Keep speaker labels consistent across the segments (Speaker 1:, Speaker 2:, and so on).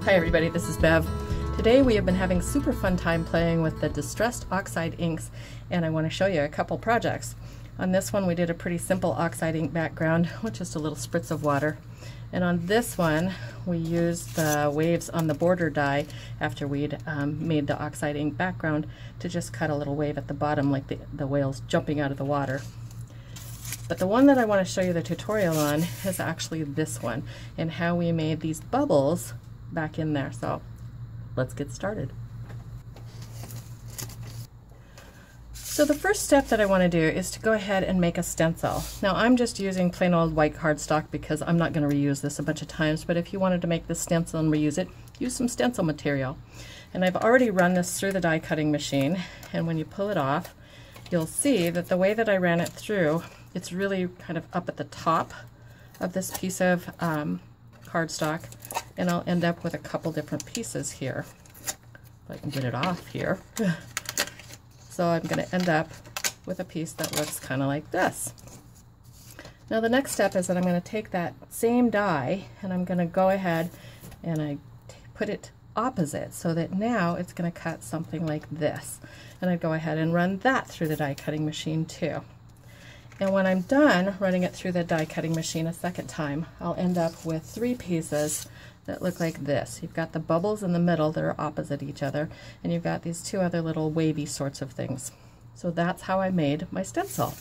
Speaker 1: Hi everybody, this is Bev. Today we have been having super fun time playing with the Distress Oxide Inks, and I want to show you a couple projects. On this one we did a pretty simple oxide ink background with just a little spritz of water. And on this one we used the waves on the border die after we'd made the oxide ink background to just cut a little wave at the bottom like the whales jumping out of the water. But the one that I want to show you the tutorial on is actually this one, and how we made these bubbles back in there. So let's get started. So the first step that I want to do is to go ahead and make a stencil. Now I'm just using plain old white cardstock because I'm not going to reuse this a bunch of times, but if you wanted to make this stencil and reuse it, use some stencil material. And I've already run this through the die cutting machine, and when you pull it off you'll see that the way that I ran it through, it's really kind of up at the top of this piece of cardstock, and I'll end up with a couple different pieces here. If I can get it off here. So I'm going to end up with a piece that looks kind of like this. Now the next step is that I'm going to take that same die and I'm going to go ahead and I put it opposite so that now it's going to cut something like this. And I go ahead and run that through the die cutting machine too. And when I'm done running it through the die cutting machine a second time, I'll end up with three pieces that look like this. You've got the bubbles in the middle that are opposite each other, and you've got these two other little wavy sorts of things. So that's how I made my stencil.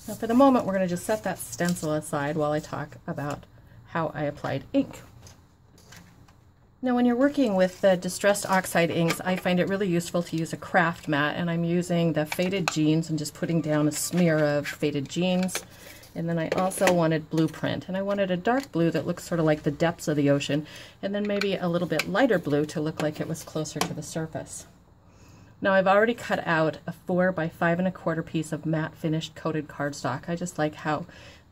Speaker 1: Now for the moment we're going to just set that stencil aside while I talk about how I applied ink. Now when you're working with the Distress Oxide inks, I find it really useful to use a craft mat, and I'm using the faded jeans and just putting down a smear of faded jeans. And then I also wanted blueprint, and I wanted a dark blue that looks sort of like the depths of the ocean, and then maybe a little bit lighter blue to look like it was closer to the surface. Now I've already cut out a 4 by 5 1/4 piece of matte finished coated cardstock. I just like how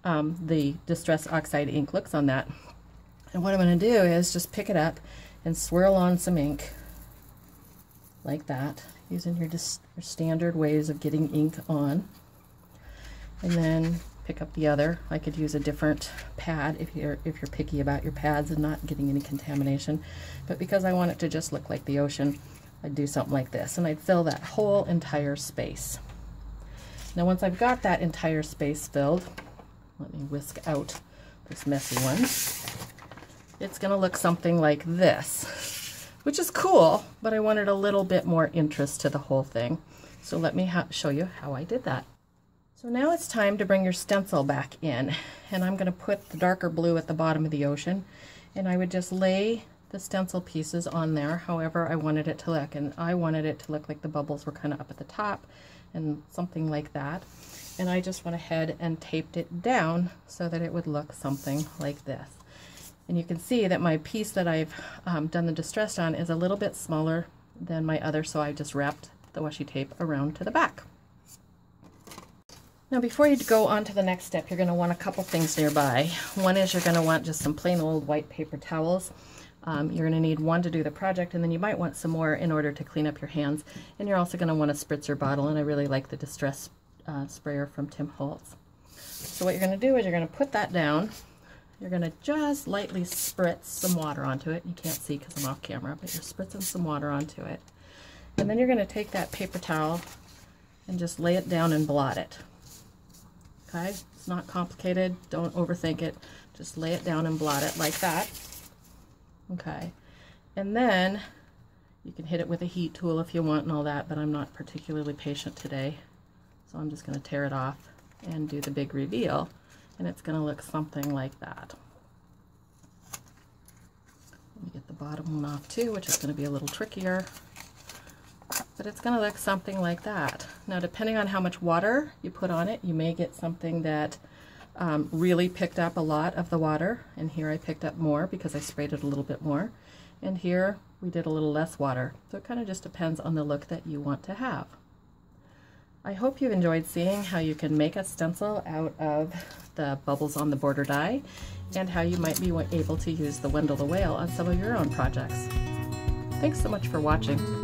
Speaker 1: the Distress Oxide ink looks on that. And what I'm going to do is just pick it up and swirl on some ink like that, using your standard ways of getting ink on. And then pick up the other. I could use a different pad if you're picky about your pads and not getting any contamination. But because I want it to just look like the ocean, I'd do something like this, and I'd fill that whole entire space. Now once I've got that entire space filled, let me whisk out this messy one. It's going to look something like this, which is cool, but I wanted a little bit more interest to the whole thing. So let me show you how I did that. So now it's time to bring your stencil back in, and I'm going to put the darker blue at the bottom of the ocean, and I would just lay the stencil pieces on there however I wanted it to look, and I wanted it to look like the bubbles were kind of up at the top and something like that. And I just went ahead and taped it down so that it would look something like this. And you can see that my piece that I've done the distress on is a little bit smaller than my other, so I just wrapped the washi tape around to the back. Now before you go on to the next step, you're going to want a couple things nearby. One is you're going to want just some plain old white paper towels. You're going to need one to do the project, and then you might want some more in order to clean up your hands. And you're also going to want a spritzer bottle, and I really like the Distress sprayer from Tim Holtz. So what you're going to do is you're going to put that down. You're going to just lightly spritz some water onto it. You can't see because I'm off camera, but you're spritzing some water onto it. And then you're going to take that paper towel and just lay it down and blot it. Okay? It's not complicated. Don't overthink it. Just lay it down and blot it like that. Okay. And then you can hit it with a heat tool if you want and all that, but I'm not particularly patient today. So I'm just going to tear it off and do the big reveal. And it's going to look something like that. Let me get the bottom one off too, which is going to be a little trickier. But it's going to look something like that. Now depending on how much water you put on it, you may get something that really picked up a lot of the water. And here I picked up more because I sprayed it a little bit more. And here we did a little less water. So it kind of just depends on the look that you want to have. I hope you've enjoyed seeing how you can make a stencil out of the bubbles on the border die, and how you might be able to use the Wendell the Whale on some of your own projects. Thanks so much for watching.